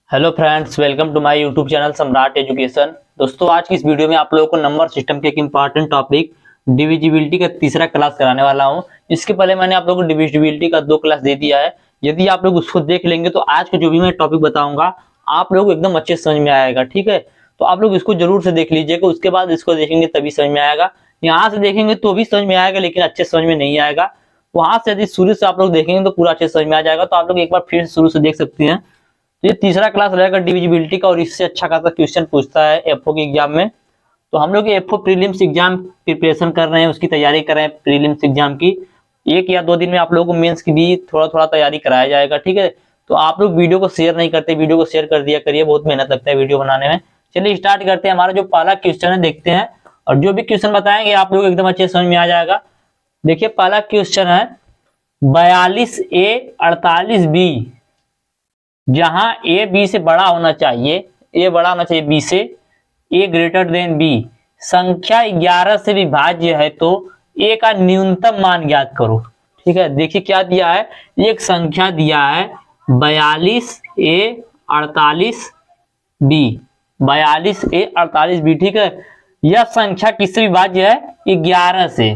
Hello friends, welcome to my YouTube channel Samrat education. दोस्तों, आज की इस वीडियो में आप लोगों को नंबर सिस्टम के एक इंपॉर्टेंट टॉपिक डिविजिबिलिटी का तीसरा क्लास कराने वाला हूं। इसके पहले मैंने आप लोगों को डिविजिबिलिटी का 2 क्लास दे दिया है। यदि आप लोग उसको देख लेंगे तो आज का जो भी मैं टॉपिक बताऊंगा आप लोग एकदम अच्छे से समझ में आएगा। ठीक है, तो आप लोग इसको जरूर से देख लीजिएगा, उसके बाद इसको देखेंगे तभी समझ में आएगा। यहाँ से देखेंगे तो भी समझ में आएगा लेकिन अच्छे समझ में नहीं आएगा। वहां से यदि शुरू से आप लोग देखेंगे तो पूरा अच्छे समझ में आ जाएगा। तो आप लोग एक बार फिर शुरू से देख सकते हैं। तो ये तीसरा क्लास रहेगा डिविजिबिलिटी का और इससे अच्छा खासा क्वेश्चन पूछता है एफओ के एग्जाम में। तो हम लोग एफओ प्रीलिम्स एग्जाम प्रिपरेशन कर रहे हैं, उसकी तैयारी कर रहे हैं प्रीलिम्स एग्जाम की। 1 या 2 दिन में आप लोगों को मेंस की भी थोड़ा थोड़ा तैयारी कराया जाएगा। ठीक है, तो आप लोग वीडियो को शेयर नहीं करते, वीडियो को शेयर कर दिया करिए, बहुत मेहनत लगता है वीडियो बनाने में। चलिए स्टार्ट करते हैं। हमारा जो पहला क्वेश्चन है देखते हैं, और जो भी क्वेश्चन बताएंगे आप लोग एकदम अच्छे समझ में आ जाएगा। देखिए पहला क्वेश्चन है 42A 48B, जहां ए बी से बड़ा होना चाहिए, ए बड़ा होना चाहिए बी से, ए ग्रेटर देन बी, संख्या 11 से विभाज्य है तो ए का न्यूनतम मान ज्ञात करो। ठीक है, देखिए क्या दिया है, एक संख्या दिया है 42A 48B, 42A 48B। ठीक है, यह संख्या किससे विभाज्य है? 11 से,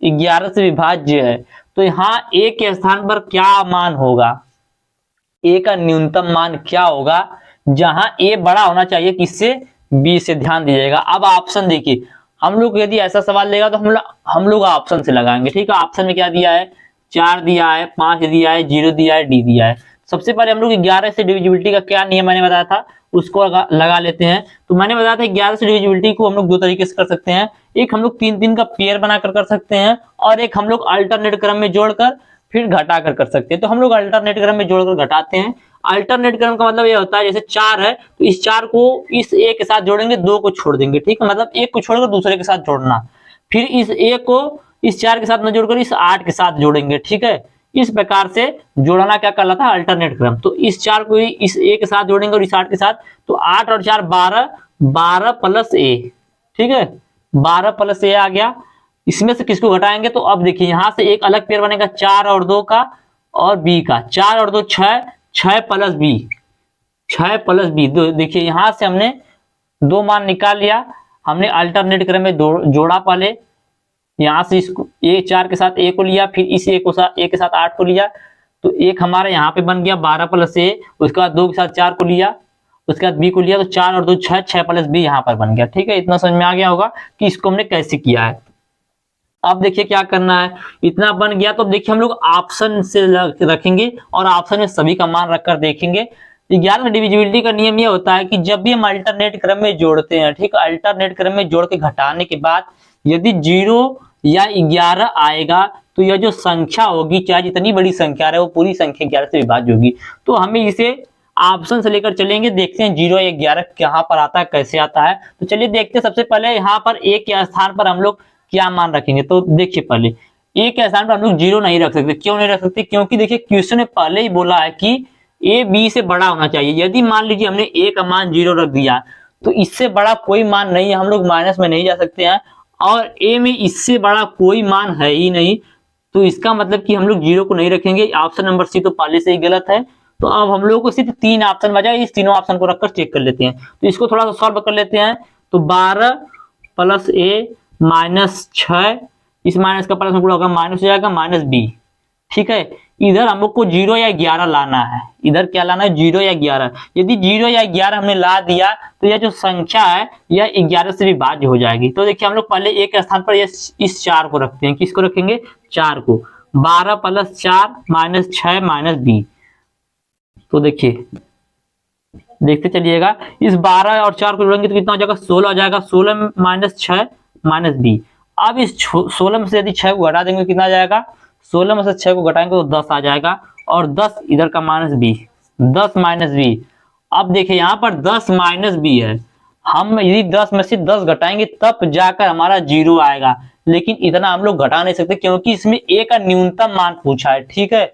11 से विभाज्य है। तो यहाँ ए के स्थान पर क्या मान होगा? ए का न्यूनतम मान क्या होगा जहां ए बड़ा होना चाहिए किससे? बी से। ध्यान दीजिएगा। अब ऑप्शन देखिए, हम लोग यदि ऐसा सवाल लेगा तो हम लोग ऑप्शन से लगाएंगे। ठीक है, ऑप्शन में क्या दिया है? 4 दिया है, 5 दिया है, 0 दिया है, डी दिया है। सबसे पहले हम लोग 11 से डिविजिबिलिटी का क्या नियम मैंने बताया था उसको लगा लेते हैं। तो मैंने बताया था 11 से डिविजिबिलिटी को हम लोग 2 तरीके से कर सकते हैं। एक हम लोग 3-3 का पेयर बनाकर कर सकते हैं, और एक हम लोग अल्टरनेट क्रम में जोड़कर फिर घटाकर कर सकते हैं। तो हम लोग अल्टरनेट क्रम में जोड़कर घटाते हैं। अल्टरनेट क्रम का मतलब ये होता है, जैसे 4 है तो इस 4 को इस ए के साथ जोड़ेंगे, 2 को छोड़ देंगे। ठीक है, मतलब एक को छोड़कर दूसरे के साथ जोड़ना, फिर इस ए को इस 4 के साथ न जोड़कर इस 8 के साथ जोड़ेंगे। ठीक है, इस प्रकार से जोड़ना क्या कहलाता है? अल्टरनेट क्रम। तो इस 4 को इस ए के साथ जोड़ेंगे और इस 8 के साथ, तो 8 और 4 12, 12 प्लस ए। ठीक है, 12 प्लस ए आ गया। इसमें से किसको घटाएंगे? तो अब देखिए यहां से एक अलग पेयर बनेगा 4 और 2 का और बी का। 4 और 2 6, 6 प्लस बी, 6 प्लस बी। देखिए यहां से हमने 2 मान निकाल लिया। हमने अल्टरनेट क्रम में जोड़ा पहले, यहां से इसको ए 4 के साथ ए को लिया, फिर इस ए के साथ 8 को लिया, तो एक हमारा यहाँ पे बन गया 12 प्लस ए। उसके बाद 2 के साथ 4 को लिया, उसके बाद बी को लिया, तो 4 और 2 6, 6 प्लस बी यहाँ पर बन गया। ठीक है, इतना समझ में आ गया होगा कि इसको हमने कैसे किया है। अब देखिए क्या करना है, इतना बन गया तो देखिए हम लोग ऑप्शन से रखेंगे और ऑप्शन में सभी का मान रखकर देखेंगे। 11 डिविजिबिलिटी का नियम ये होता है कि जब भी हम अल्टरनेट क्रम में जोड़ते हैं, ठीक है, अल्टरनेट क्रम में जोड़ के घटाने के बाद यदि 0 या 11 आएगा तो यह जो संख्या होगी, चाहे जितनी बड़ी संख्या रहे, वो पूरी संख्या 11 से विभाज्य होगी। तो हमें इसे ऑप्शन से लेकर चलेंगे, देखते हैं 0 या 11 कहां पर आता है, कैसे आता है। तो चलिए देखते हैं। सबसे पहले यहाँ पर ए के स्थान पर हम लोग क्या मान रखेंगे। तो देखिए पहले ए के स्थान पर हम लोग 0 नहीं रख सकते। क्यों नहीं रख सकते? क्योंकि देखिए क्वेश्चन में पहले ही बोला है कि ए बी से बड़ा होना चाहिए। यदि मान लीजिए हमने ए का मान 0 रख दिया तो इससे बड़ा कोई मान नहीं है, हम लोग माइनस में नहीं जा सकते हैं, और ए में इससे बड़ा कोई मान है ही नहीं। तो इसका मतलब कि हम लोग 0 को नहीं रखेंगे। ऑप्शन नंबर सी तो पहले से ही गलत है। तो अब हम लोग को सिर्फ 3 ऑप्शन बचा, इस तीनों ऑप्शन को रखकर चेक कर लेते हैं। तो इसको थोड़ा सा सॉल्व कर लेते हैं। तो 12 प्लस ए माइनस 6, इस माइनस का प्लस में पूरा होगा, माइनस हो जाएगा माइनस बी। ठीक है, इधर हम लोग को 0 या 11 लाना है। इधर क्या लाना है? 0 या 11। यदि 0 या 11 हमने ला दिया तो यह जो संख्या है यह 11 से विभाज्य हो जाएगी। तो देखिए हम लोग पहले ए के स्थान पर इस 4 को रखते हैं। किसको रखेंगे? 4 को। 12 प्लस 4 माइनस 6 माइनस बी। तो देखिए देखते चलिएगा, इस 12 और 4 को जोड़ेंगे तो कितना हो जाएगा? 16 हो जाएगा। 16 माइनस 6 माइनस बी। अब इस 16 में से यदि 6 को घटा देंगे कितना आ जाएगा? 16 में से 6 को घटाएंगे तो 10 आ जाएगा, और 10 इधर का माइनस बी, 10 माइनस बी। अब देखिए यहाँ पर 10 माइनस बी है। हम यदि 10 में से 10 घटाएंगे तब जाकर हमारा 0 आएगा, लेकिन इतना हम लोग घटा नहीं सकते क्योंकि इसमें ए का न्यूनतम मान पूछा है। ठीक है,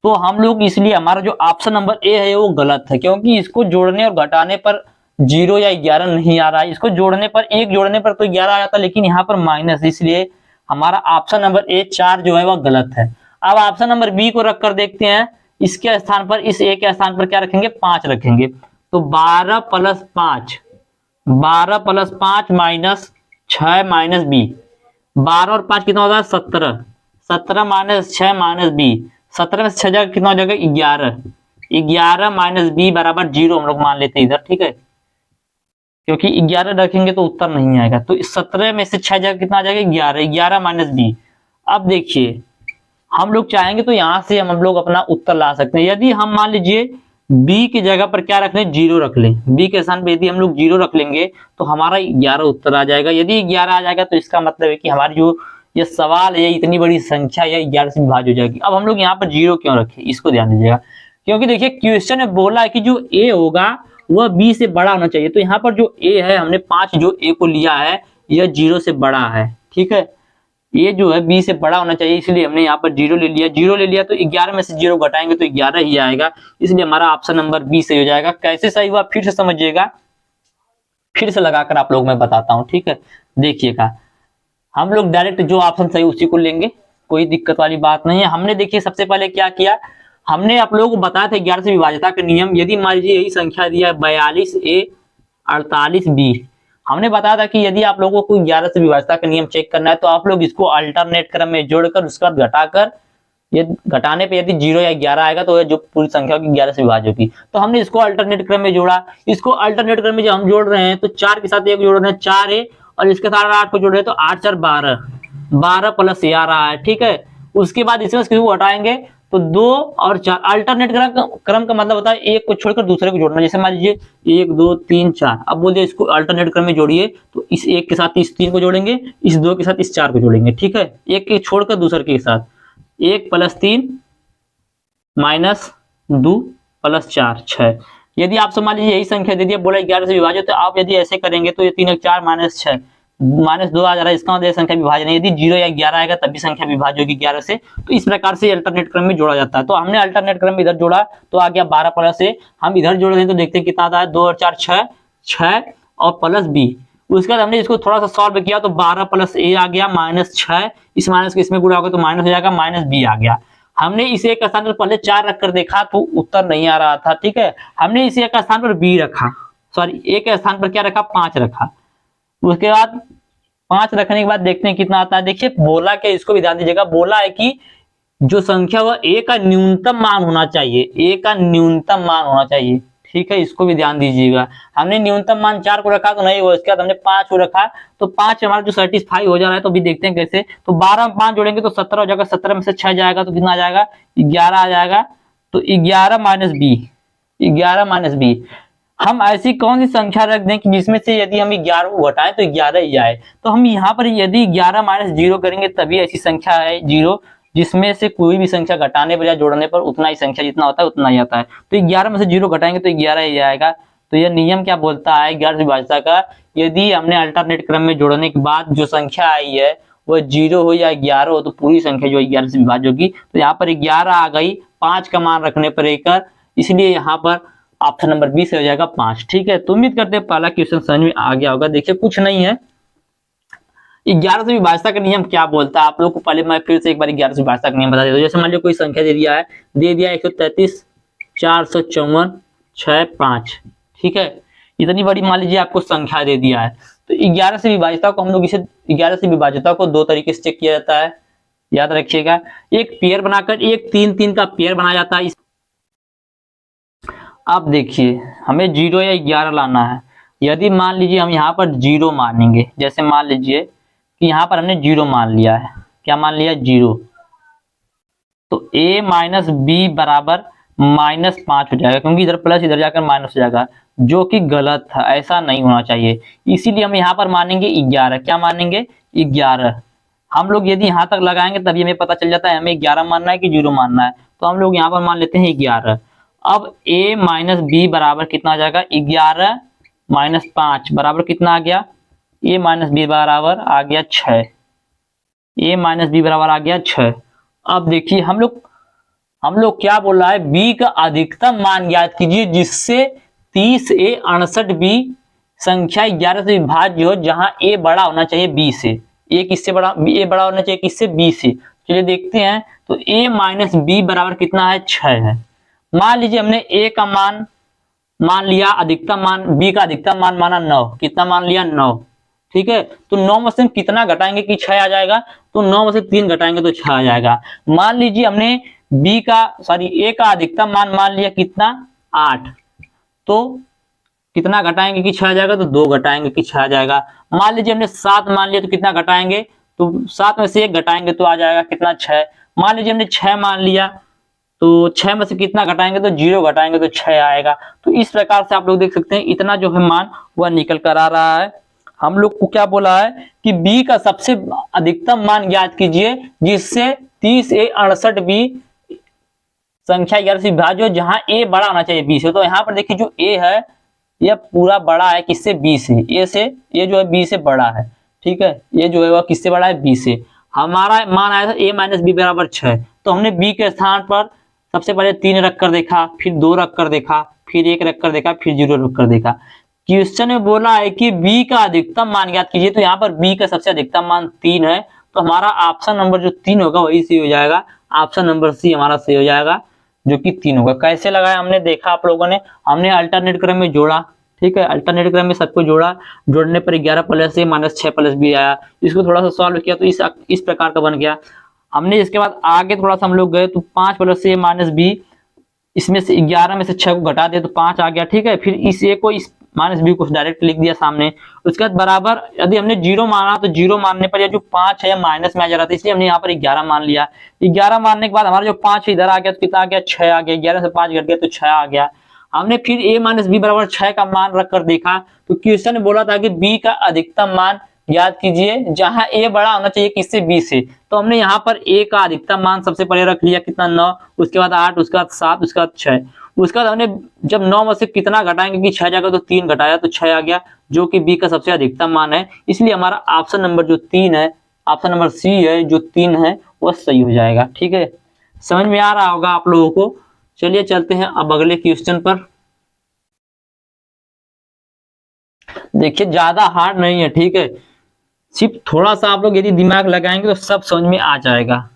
तो हम लोग इसलिए हमारा जो ऑप्शन नंबर ए है वो गलत है, क्योंकि इसको जोड़ने और घटाने पर 0 या 11 नहीं आ रहा है। इसको जोड़ने पर, एक जोड़ने पर तो 11 आ जाता, लेकिन यहाँ पर माइनस, इसलिए हमारा ऑप्शन नंबर ए 4 जो है वह गलत है। अब ऑप्शन नंबर बी को रख कर देखते हैं। इसके स्थान पर, इस ए के स्थान पर क्या रखेंगे, 5 रखेंगे। तो 12 plus 5, 12 plus 5 minus 6 minus B, 12 और 5 कितना होता है, 17, 17 माइनस 6 माइनस बी, 17 में 6 जाएगा कितना हो जाएगा, 11, 11 माइनस बी बराबर 0 हम लोग मान लेते हैं इधर, ठीक है, क्योंकि 11 रखेंगे तो उत्तर नहीं आएगा। तो 17 में से 6 जाएगा कितना आ जाएगा, 11, 11 माइनस बी। अब देखिए हम लोग चाहेंगे तो यहां से हम लोग अपना उत्तर ला सकते हैं। यदि हम मान लीजिए बी की जगह पर क्या रख लें, 0 रख लें, बी के स्थान पर यदि हम लोग 0 रख लेंगे तो हमारा 11 उत्तर आ जाएगा। यदि 11 आ जाएगा तो इसका मतलब है कि हमारी जो ये सवाल है, इतनी बड़ी संख्या या 11 से विभाज्य हो जाएगी। अब हम लोग यहाँ पर 0 क्यों रखे, इसको ध्यान दीजिएगा, क्योंकि देखिए क्वेश्चन में बोला है कि जो ए होगा वह बी से बड़ा होना चाहिए। तो यहाँ पर जो ए है, हमने 5 जो ए को लिया है यह 0 से बड़ा है, ठीक है, ये जो है बी से बड़ा होना चाहिए, इसलिए हमने यहाँ पर 0 ले लिया। 0 ले लिया तो 11 में से 0 घटाएंगे तो 11 ही आएगा, इसलिए हमारा ऑप्शन नंबर बी सही हो जाएगा। कैसे सही हुआ फिर से समझिएगा, फिर से लगाकर आप लोग मैं बताता हूँ, ठीक है। देखिएगा हम लोग डायरेक्ट जो ऑप्शन सही उसी को लेंगे, कोई दिक्कत वाली बात नहीं है। हमने देखिए सबसे पहले क्या किया, हमने आप लोगों को बताया था 11 से विभाज्यता का नियम। यदि मान लीजिए यही संख्या दिया है 42a 48b, हमने बताया था कि यदि आप लोगों को 11 से विभाज्यता का नियम चेक करना है तो आप लोग इसको अल्टरनेट क्रम में जोड़कर उसके बाद घटाकर, ये घटाने पे यदि 0 या 11 आएगा तो जो पूरी संख्या होगी 11 से विभाज्य होगी। तो हमने इसको अल्टरनेट क्रम में जोड़ा। इसको अल्टरनेट क्रम में जो हम जोड़ रहे हैं तो 4 के साथ 1 जोड़ रहे हैं 4a, और इसके साथ 8 को जोड़ रहे हैं तो 8 4 12, 12 प्लस a आ रहा है, ठीक है। उसके बाद इसमें किसको हटाएंगे तो 2 और 4। अल्टरनेट क्रम का मतलब होता है एक को छोड़कर दूसरे को जोड़ना। जैसे मान लीजिए 1 2 3 4, अब बोलिए इसको अल्टरनेट क्रम में जोड़िए, तो इस 1 के साथ इस 3 को जोड़ेंगे, इस 2 के साथ इस 4 को जोड़ेंगे, ठीक है, एक के छोड़कर दूसरे के साथ। 1 प्लस 3 माइनस 2 प्लस 4 6। यदि आपसे मान लीजिए यही संख्या दे दिया, बोला 11 से विभाजित, तो आप यदि ऐसे करेंगे तो ये 3 1 4 माइनस 6 माइनस 2 आ जा रहा है, इसका मतलब संख्या विभाज्य नहीं। यदि 0 या 11 आएगा तब भी संख्या विभाज्य होगी 11 से। तो इस प्रकार से अल्टरनेट क्रम में जोड़ा जाता है। तो हमने अल्टरनेट क्रम में इधर जोड़ा तो आ गया 12 प्लस a, हम इधर जोड़ दें तो देखते हैं कितना आता है, 2 और 4 6, 6 और प्लस b। उसके बाद हमने इसको थोड़ा सा सॉल्व किया तो 12 प्लस a आ गया माइनस 6, इस माइनस के इसमें गुणा होगा तो माइनस हो जाएगा, माइनस b आ गया। हमने इसे एक स्थान पर पहले 4 रखकर देखा तो उत्तर नहीं आ रहा था, ठीक है। हमने इसे एक स्थान पर b रखा, सॉरी एक स्थान पर क्या रखा, 5 रखा। उसके बाद 5 रखने के बाद देखते हैं कितना आता है। देखिए बोला क्या, इसको भी ध्यान दीजिएगा, बोला है कि जो संख्या वह a का न्यूनतम मान होना चाहिए, a का न्यूनतम मान होना चाहिए, ठीक है, इसको भी ध्यान दीजिएगा। हमने न्यूनतम मान 4 को रखा तो नहीं हुआ, इसके बाद हमने 5 को रखा तो 5 हमारा जो सेटिस्फाई हो जा रहा है। तो अभी देखते हैं कैसे। तो 12 में 5 जोड़ेंगे तो 17 हो जाएगा, 17 में से 6 जाएगा तो कितना आ जाएगा, 11 आ जाएगा। तो 11 माइनस बी, 11 माइनस बी। हम ऐसी कौन सी संख्या रख दें कि जिसमें से यदि हम 11 को घटाएं तो 11 ही आए। तो हम यहाँ पर यदि 11 माइनस 0 करेंगे तभी ऐसी संख्या है 0 जिसमें से कोई भी संख्या घटाने पर या जोड़ने पर उतना ही संख्या जितना होता है उतना ही आता है। तो 11 में से 0 घटाएंगे तो 11 ही आएगा। तो यह नियम क्या बोलता है 11 विभाज्यता का, यदि हमने अल्टरनेट क्रम में जोड़ने के बाद जो संख्या आई है वह 0 हो या 11 हो तो पूरी संख्या जो 11 से विभाज्य होगी। तो यहाँ पर 11 आ गई, 5 का मान रखने पर एक, इसलिए यहाँ पर ऑप्शन नंबर 20 हो जाएगा 5, ठीक है। तो उम्मीद करते हैं पहला क्वेश्चन समझ में आ गया होगा। देखिए कुछ नहीं है, 11 से विभाज्यता का नियम क्या बोलता है आप लोग को पहले मैं फिर से एक बार 11 से विभाज्यता का नियम बता देता हूं। जैसे मान लीजिए कोई संख्या दे दिया है, 133 454 6 5, ठीक है, इतनी बड़ी मान लीजिए आपको संख्या दे दिया है। तो 11 से विभाज्यता को हम लोग इसे 11 से विभाज्यता को 2 तरीके से चेक किया जाता है, याद रखिएगा। एक पेयर बनाकर, एक 3 3 का पेयर बनाया जाता है। अब देखिए हमें 0 या 11 लाना है। यदि मान लीजिए हम यहाँ पर 0 मानेंगे, जैसे मान लीजिए कि यहाँ पर हमने 0 मान लिया है, क्या मान लिया 0, तो a माइनस बी बराबर -5 हो जाएगा, क्योंकि इधर प्लस इधर जाकर माइनस हो जाएगा, जो कि गलत है, ऐसा नहीं होना चाहिए। इसीलिए हम यहाँ पर मानेंगे 11, क्या मानेंगे 11। हम लोग यदि यहाँ तक लगाएंगे तभी हमें पता चल जाता है हमें 11 मानना है कि 0 मानना है। तो हम लोग यहाँ पर मान लेते हैं 11। अब a माइनस बी बराबर कितना आ जाएगा, 11 माइनस 5 बराबर कितना आ गया, a माइनस बी बराबर आ गया 6, a माइनस बी बराबर आ गया 6। अब देखिए हम लोग क्या बोल रहा है, b का अधिकतम मान ज्ञात कीजिए जिससे 30a 68b संख्या 11 से विभाज्य हो, जहां a बड़ा होना चाहिए b से। a किससे बड़ा, a बड़ा होना चाहिए किससे, b से। चलिए देखते हैं तो a माइनस बी बराबर कितना है, 6 है। मान लीजिए हमने a का मान मान लिया अधिकतम मान, b का अधिकतम मान माना 9, कितना मान लिया 9, ठीक है। तो 9 में से हम कितना घटाएंगे कि 6 आ जाएगा, तो 9 में से 3 घटाएंगे तो 6 आ जाएगा। मान लीजिए हमने a का अधिकतम मान मान लिया कितना 8, तो कितना घटाएंगे कि 6 आ जाएगा, तो 2 घटाएंगे कि 6 आ जाएगा। मान लीजिए हमने 7 मान लिया, तो कितना घटाएंगे, तो 7 में से 1 घटाएंगे तो आ जाएगा कितना 6। मान लीजिए हमने 6 मान लिया, तो 6 में से कितना घटाएंगे, तो 0 घटाएंगे तो 6 आएगा। तो इस प्रकार से आप लोग देख सकते हैं इतना जो है मान वह निकल कर आ रहा है। हम लोग को क्या बोला है कि b का सबसे अधिकतम मान ज्ञात कीजिए जिससे 30a68b संख्या 11 से विभाज्य हो, जहां a बड़ा होना चाहिए b से। तो यहाँ पर देखिए जो a है यह पूरा बड़ा है किससे, b से। ये जो है b से बड़ा है, ठीक है। ये जो है वह किससे बड़ा है, b से। हमारा मान आया था a माइनस बी बराबर 6, तो हमने b के स्थान पर सबसे पहले 3 रख कर देखा, फिर 2 रख कर देखा, फिर 1 रख कर देखा, फिर 0 रख कर देखा। क्वेश्चन में बोला है कि b का अधिकतम मान ज्ञात कीजिए, तो यहाँ पर b का सबसे अधिकतम मान 3 है, तो हमारा ऑप्शन नंबर जो 3 होगा वही सही हो जाएगा। ऑप्शन नंबर सी हमारा सही हो जाएगा, जो कि 3 होगा। कैसे लगाया हमने देखा आप लोगों ने, हमने अल्टरनेट क्रम में जोड़ा, ठीक है। अल्टरनेट क्रम में सबको जोड़ा, जोड़ने पर 11 plus a minus 6 plus b आया। इसको थोड़ा सा सॉल्व किया तो इस प्रकार का बन गया। हमने इसके बाद आगे थोड़ा सा हम लोग गए तो 5 प्लस a माइनस b, इसमें से 11 में से 6 को घटा दिया तो 5 आ गया, ठीक है। फिर इस a को इस माइनस बी को डायरेक्ट लिख दिया सामने। उसके बाद बराबर यदि हमने 0 माना तो 0 मानने पर यह जो 5 है माइनस में आ जा रहा था, इसलिए हमने यहाँ पर 11 मान लिया। 11 मानने के बाद हमारा जो 5 इधर आ गया तो कितना आ गया, 6 आ गया। 11 से 5 घट गया तो 6 आ गया। हमने फिर a माइनस बी बराबर 6 का मान रख कर देखा, तो क्वेश्चन ने बोला था कि b का अधिकतम मान याद कीजिए जहां a बड़ा होना चाहिए किससे, b से। तो हमने यहाँ पर a का अधिकतम मान सबसे पहले रख लिया कितना 9, उसके बाद 8, उसके बाद 7, उसके बाद 6। उसके बाद हमने जब 9 में से कितना घटाएंगे कि 6 जाएगा, तो 3 घटाया तो 6 आ गया, जो कि b का सबसे अधिकतम मान है। इसलिए हमारा ऑप्शन नंबर जो 3 है, ऑप्शन नंबर सी है जो 3 है वह सही हो जाएगा, ठीक है। समझ में आ रहा होगा आप लोगों को। चलिए चलते हैं अब अगले क्वेश्चन पर। देखिए ज्यादा हार्ड नहीं है, ठीक है। सिर्फ थोड़ा सा आप लोग यदि दिमाग लगाएंगे तो सब समझ में आ जाएगा।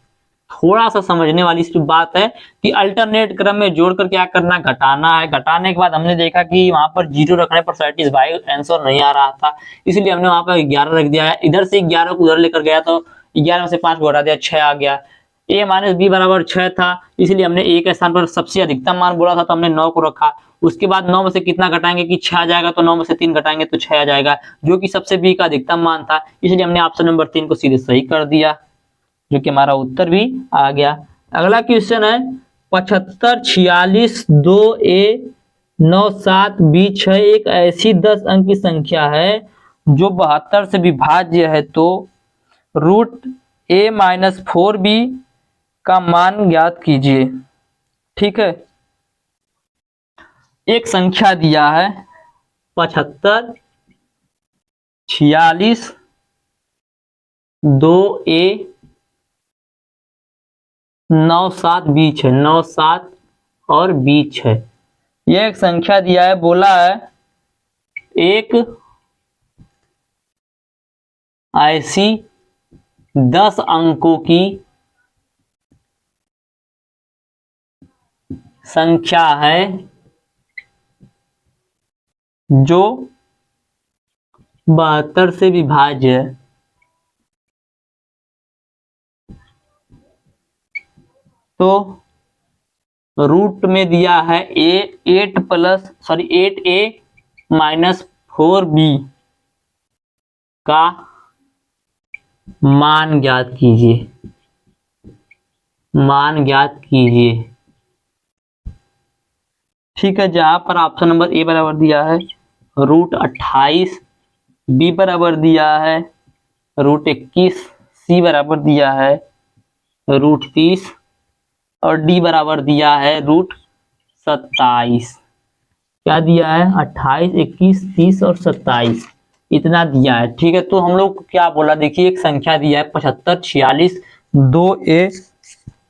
थोड़ा सा समझने वाली सिर्फ बात है कि अल्टरनेट क्रम में जोड़कर क्या करना, घटाना है। घटाने के बाद हमने देखा कि वहां पर 0 रखने पर सैटिस्फाई आंसर नहीं आ रहा था, इसलिए हमने वहां पर 11 रख दिया है। इधर से 11 को उधर लेकर गया तो 11 में से 5 को घटा दिया, 6 आ गया। a माइनस बी बराबर 6 था, इसलिए हमने a के स्थान पर सबसे अधिकतम मान बोला था, तो हमने 9 को रखा। उसके बाद 9 में से कितना घटाएंगे कि 6 आ जाएगा, तो 9 में से 3 घटाएंगे तो 6 आ जाएगा, जो कि सबसे b का अधिकतम मान था। इसलिए हमने ऑप्शन नंबर 3 को सीधे सही कर दिया, जो कि हमारा उत्तर भी आ गया। अगला क्वेश्चन है 75 46 2a 9 7 b 6 एक ऐसी 10 अंक की संख्या है जो 72 से विभाज्य है, तो रूट a माइनस 4b का मान ज्ञात कीजिए, ठीक है। एक संख्या दिया है 75 46 2a 9 7 b 6, 9 7 और b 6। यह एक संख्या दिया है, बोला है एक ऐसी 10 अंकों की संख्या है जो 72 से विभाज्य है, तो रूट में दिया है 8a माइनस 4b का मान ज्ञात कीजिए, मान ज्ञात कीजिए, ठीक है। जहां पर ऑप्शन नंबर ए बराबर दिया है रूट 28, बी बराबर दिया है रूट 21, सी बराबर दिया है रूट 30 और डी बराबर दिया है रूट 27। क्या दिया है 28, 21, 30 और 27 इतना दिया है, ठीक है। तो हम लोग को क्या बोला, देखिए एक संख्या दिया है 75 46 2a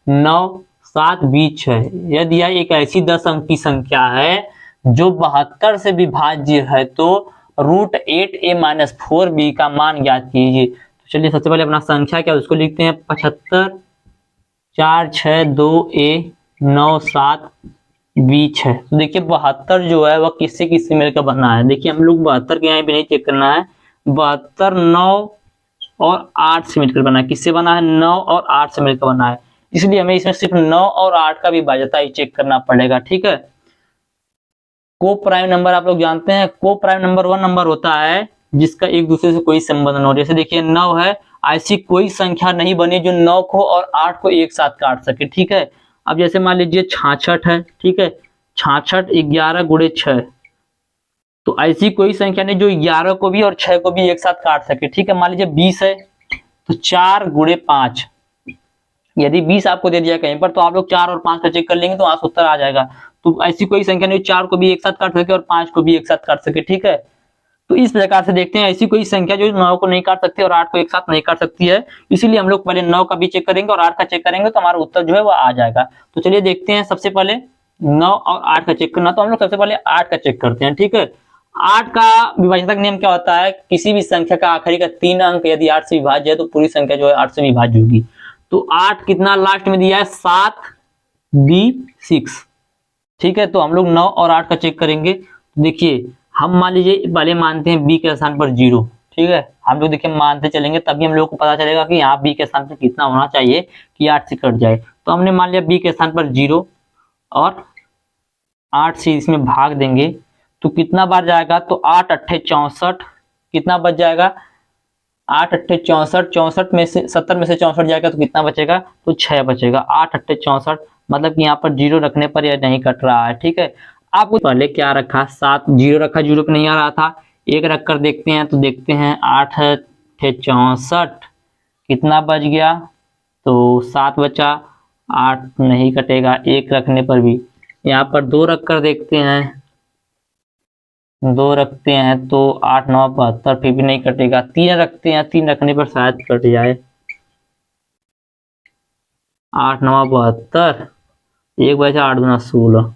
9 7 b 6। यह दिया है एक ऐसी 10 अंक की संख्या है जो 72 से विभाज्य है, तो रूट 8a माइनस 4b का मान ज्ञात कीजिए। तो चलिए सबसे पहले अपना संख्या क्या उसको लिखते हैं 75 4 6 2 A 9 7 B 6। तो देखिए 72 जो है वह किससे मिलकर बना है। देखिए हम लोग 72 के यहाँ पे नहीं चेक करना है, 72 9 और 8 से मिलकर बना है। किससे बना है? 9 और 8 से मिलकर बना है। इसलिए हमें इसमें सिर्फ 9 और 8 का विभाज्यता ही चेक करना पड़ेगा। ठीक है। को प्राइम नंबर आप लोग जानते हैं, को प्राइम नंबर वह नंबर होता है जिसका एक दूसरे से कोई संबंध न हो। जैसे देखिए 9 है, ऐसी कोई संख्या नहीं बनी जो 9 को और 8 को एक साथ काट सके। ठीक है। अब जैसे मान लीजिए 66 है। ठीक है। 66 11 गुणे 6, तो ऐसी कोई संख्या नहीं जो 11 को भी और 6 को भी एक साथ काट सके। ठीक है। मान लीजिए 20 है, तो 4 गुणे 5। यदि 20 आपको दे दिया कहीं पर तो आप लोग 4 और 5 का चेक कर लेंगे तो वहां से उत्तर आ जाएगा। तो ऐसी कोई संख्या नहीं 4 को भी एक साथ काट सके और 5 को भी एक साथ काट सके। ठीक है। तो इस प्रकार से देखते हैं ऐसी कोई संख्या जो 9 को नहीं काट सकती और 8 को एक साथ नहीं काट सकती है। इसीलिए हम लोग पहले 9 का भी चेक करेंगे और 8 का चेक करेंगे तो हमारा उत्तर जो है वो आ जाएगा। तो चलिए देखते हैं, सबसे पहले 9 और 8 का चेक करना, तो हम लोग सबसे पहले 8 का चेक करते हैं। ठीक है। 8 का विभाज्यता का नियम क्या होता है? किसी भी संख्या का आखिरी का 3 अंक यदि 8 से विभाज्य है तो पूरी संख्या जो है 8 से विभाज्य होगी। तो 8 कितना लास्ट में दिया है? 7 B 6। ठीक है। तो हम लोग 9 और 8 का चेक करेंगे। देखिए हम मान लीजिए पहले मानते हैं B के स्थान पर 0। ठीक है। हम लोग देखिए मानते चलेंगे तभी हम लोग को पता चलेगा कि यहाँ B के स्थान पर कितना होना चाहिए कि 8 से कट जाए। तो हमने मान लिया B के स्थान पर 0 और 8 से इसमें भाग देंगे तो कितना बार जाएगा? तो 8 8 64, कितना बच जाएगा? 8 8 64, 64 में से 70 में से 64 जाएगा तो कितना बचेगा? तो 6 बचेगा। 8 8 64 मतलब कि यहाँ पर 0 रखने पर यह नहीं कट रहा है। ठीक है। आपको पहले क्या रखा? 7 0 रखा, 0 पे नहीं आ रहा था। 1 रख कर देखते हैं, तो देखते हैं 8 8 64 कितना बच गया? तो 7 बचा, 8 नहीं कटेगा 1 रखने पर भी। यहाँ पर 2 रख कर देखते हैं, 2 रखते हैं तो 8 9 72 फिर भी नहीं कटेगा। 3 रखते हैं, 3 रखने पर शायद कट जाए। 8 9 72, 1 बचा, 8 2 16।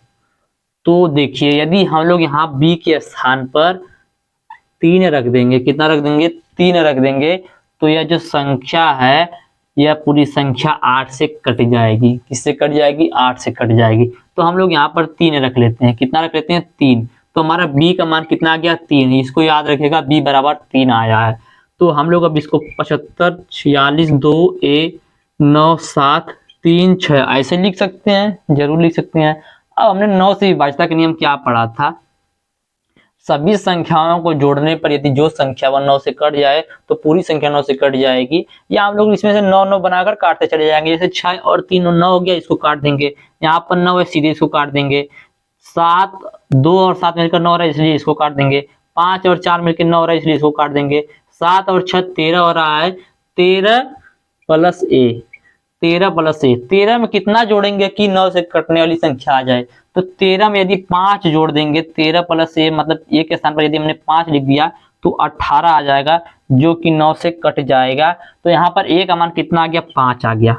तो देखिए यदि हम लोग यहाँ B के स्थान पर 3 रख देंगे, कितना रख देंगे? 3 रख देंगे, तो यह जो संख्या है यह पूरी संख्या 8 से कट जाएगी। किससे कट जाएगी? 8 से कट जाएगी। तो हम लोग यहाँ पर 3 रख लेते हैं। कितना रख लेते हैं? 3। तो हमारा B का मान कितना आ गया? 3। इसको याद रखेगा, B बराबर 3 आया है। तो हम लोग अब इसको 75 46 2 A 9 7 3 6 ऐसे लिख सकते हैं, जरूर लिख सकते हैं। अब हमने 9 से विभाज्यता का नियम क्या पढ़ा था? सभी संख्याओं को जोड़ने पर यदि जो संख्या वह 9 से कट जाए तो पूरी संख्या 9 से कट जाएगी। या हम लोग इसमें से 9 9 बनाकर काटते चले जाएंगे। जैसे 6 और 3 9 हो गया, इसको काट देंगे। यहाँ पर 9 है, सीधे इसको काट देंगे। 7 2 और 7 मिलकर 9 रहा है, इसलिए इसको काट देंगे। 5 और 4 मिलकर 9 रहा है, इसलिए इसको काट देंगे। 7 और 6 13 हो रहा है, 13 प्लस A, 13 प्लस A। 13 में कितना जोड़ेंगे कि 9 से कटने वाली संख्या आ जाए? तो 13 में यदि 5 जोड़ देंगे, 13 प्लस A मतलब A के स्थान पर यदि हमने 5 लिख दिया तो 18 आ जाएगा, जो कि 9 से कट जाएगा। तो यहाँ पर A का मान कितना आ गया? 5 आ गया।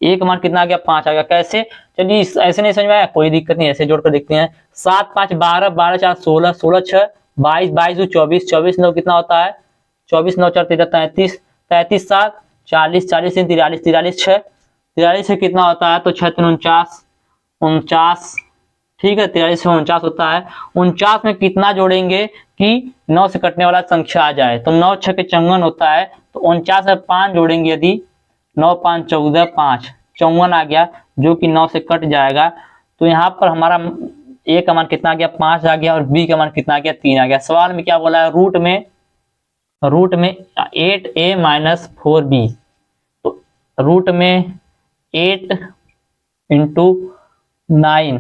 A का मान कितना आ गया? 5 आ गया। कैसे? चलिए ऐसे नहीं समझ में आया, कोई दिक्कत नहीं, ऐसे जोड़ कर देखते हैं। 7 5 12, 12 4 16, 16 6 22, 22 24, 24 9 कितना होता है? 24 9 4 13 33, 33 7 40, 40 3 43, 43 6, 43 से कितना होता है? तो 6 3 49, 49। ठीक है। 43 से 49 होता है। 49 में कितना जोड़ेंगे कि 9 से कटने वाला संख्या आ जाए? तो 9 6 के 54 होता है। तो 49 में 5 जोड़ेंगे, यदि 9 5 14, 5 54 आ गया, जो कि 9 से कट जाएगा। तो यहाँ पर हमारा A का मान कितना आ गया? 5 आ गया और B का मान कितना आ गया? 3 आ गया। सवाल में क्या बोला है? रूट में 8A माइनस 4B। तो रूट में 8 इंटू 9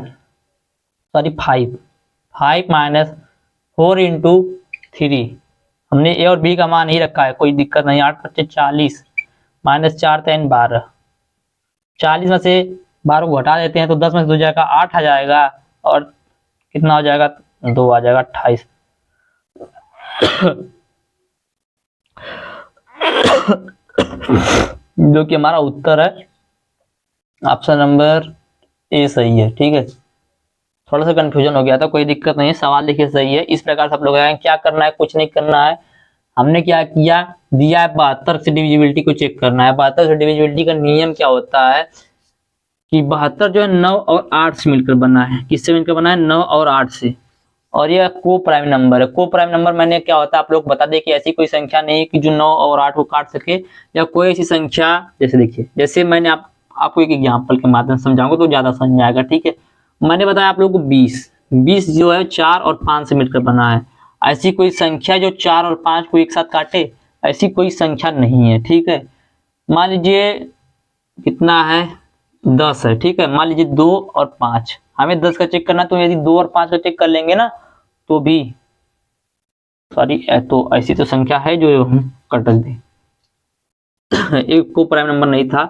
सॉरी 5 माइनस 4 इंटू 3। हमने A और B का मान ही रखा है, कोई दिक्कत नहीं। 8 5 40 माइनस 4 3 12, 40 में से 12 को घटा देते हैं तो 10 में से 2 जाएगा, 8 आ जाएगा और कितना हो जाएगा? 2 आ जाएगा, 28। जो कि हमारा उत्तर है ऑप्शन नंबर A सही है। ठीक है। थोड़ा सा कंफ्यूजन हो गया था, कोई दिक्कत नहीं है। सवाल देखिए सही है। इस प्रकार से आप लोग क्या करना है? कुछ नहीं करना है। हमने क्या किया? दिया है 72 से डिविजिबिलिटी को चेक करना है। 72 से डिविजिबिलिटी का नियम क्या होता है कि 72 जो है 9 और 8 से मिलकर बना है। किससे मिलकर बना है? 9 और 8 से। और यह को प्राइम नंबर है। को प्राइम नंबर मैंने क्या होता है आप लोग बता दें कि ऐसी कोई संख्या नहीं है कि जो 9 और 8 को काट सके, या कोई ऐसी संख्या, जैसे देखिए, जैसे मैंने आपको एक एग्जांपल के माध्यम से समझाऊंगा तो ज्यादा समझ में आएगा। ठीक है, मैंने बताया आप लोगों को 20 जो है 4 और 5 से मिलकर बना है। ऐसी कोई संख्या जो 4 और 5 को एक साथ काटे, ऐसी कोई संख्या नहीं है। ठीक है, मान लीजिए कितना है? 10 है। ठीक है, मान लीजिए 2 और 5, हमें 10 का चेक करना, तो यदि 2 और 5 का चेक कर लेंगे ना तो भी, सॉरी, तो ऐसी तो संख्या है जो हम कट दें। एक को प्राइम नंबर नहीं था।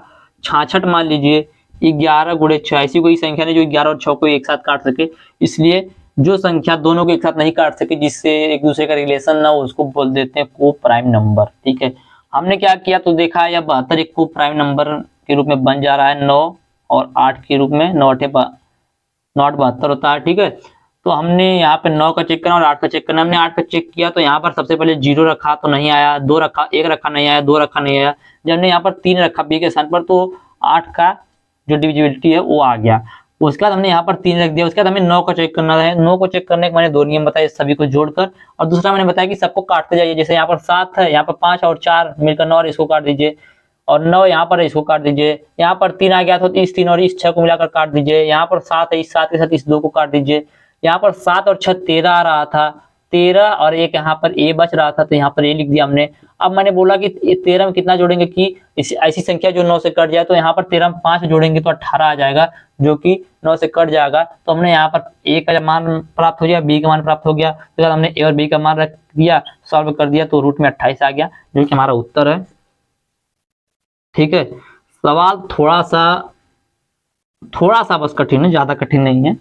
66 मान लीजिए 11 गुणे 6, ऐसी कोई संख्या नहीं जो 11 और 6 को एक साथ काट सके। इसलिए जो संख्या दोनों को एक साथ नहीं काट सके, जिससे एक दूसरे का रिलेशन ना हो, उसको बोल देते हैं को प्राइम नंबर। ठीक है, हमने क्या किया तो देखा है, यह 72 एक को प्राइम नंबर के रूप में बन जा रहा है। 9 और 8 के रूप में, 9 8 72 होता है। ठीक है, तो हमने यहाँ पे 9 का चेक करना और 8 का चेक करना। हमने 8 का चेक किया तो यहाँ पर सबसे पहले 0 रखा तो नहीं आया, 2 रखा, 1 रखा नहीं आया, 2 रखा नहीं आया। जब हमने यहाँ पर 3 रखा बी के स्थान पर तो 8 का जो डिविजिबिलिटी है वो आ गया। उसके बाद हमने यहाँ पर 3 रख दिया। उसके बाद हमें 9 का चेक करना है। 9 को चेक करने के मैंने 2 नियम बताए सभी को जोड़कर, और दूसरा मैंने बताया कि सबको काटते जाइए। जैसे यहाँ पर 7 है, यहाँ पर 5 और 4 मिलकर 9 और इसको काट दीजिए, और 9 यहाँ पर इसको काट दीजिए। यहाँ पर 3 आ गया तो इस 3 और इस 6 को मिलाकर काट दीजिए। यहाँ पर 7 है, इस 7 के साथ इस 2 को काट दीजिए। यहाँ पर 7 और 6 13 आ रहा था, 13 और एक यहाँ पर ए बच रहा था, तो यहाँ पर ए लिख दिया हमने। अब मैंने बोला कि 13 में कितना जोड़ेंगे कि ऐसी संख्या जो 9 से कट जाए, तो यहाँ पर 13 में 5 जोड़ेंगे तो 18 आ जाएगा, जो कि 9 से कट जाएगा। तो हमने यहाँ पर ए का मान प्राप्त हो गया, बी का मान प्राप्त हो गया, उसके बाद हमने ए और बी का मान रख दिया, सॉल्व कर दिया, तो रूट में 28 आ गया, जो कि हमारा उत्तर है। ठीक है, सवाल थोड़ा सा बस कठिन है, ज्यादा कठिन नहीं है,